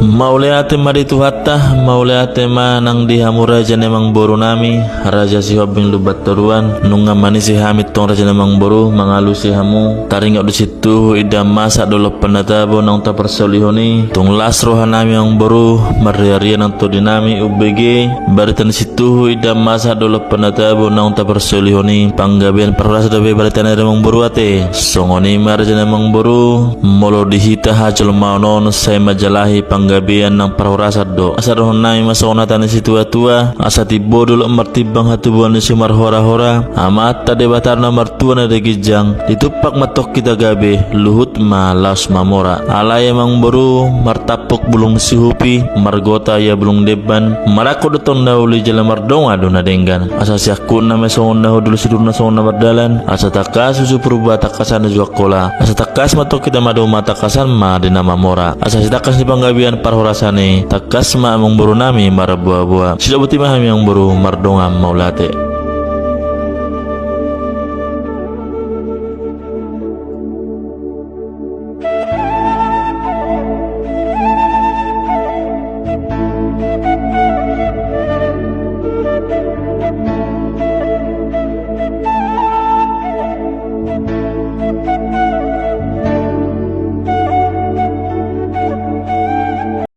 Mauliate maritu hatta mauliate manang dihamura jane mang boru nami raja si hobing lubat toruan nunga mani si hamit tong raja namang boru mangalu si hamu taring di situ ida masa dolo penatabo nang ta persolihoni tung lasro hanami ang boru mariaria nang to dinami ubg baritan situ ida masa dolo penatabo nang ta persolihoni panggabian perrasa dobe baritan namang boru ate songoni marja namang boru molo dihita hajol maunon say majalahi panggabian ng parhurasad do asarohon nami masonatan ni si tua-tua asati bodol martibang hatubuan ni si marhora-hora amat tade batar na martua na regijang ditupak matok kita gabi luhut malas mamora alay emang boru martapok bulung si hupi margota ya bulung deban marako dotong nauli jala mardong ado na denggan asa siakun na mesongon na hodul sidur na songon na bardalan asa takas susu peruba takasan na juakola asa takas matok kita madu matakasan ma di nama mamora asa sitakas di panggabian parhorasane takas ma among boru nami marabuah-buah sila buti mahami ang boru mardongam maulate.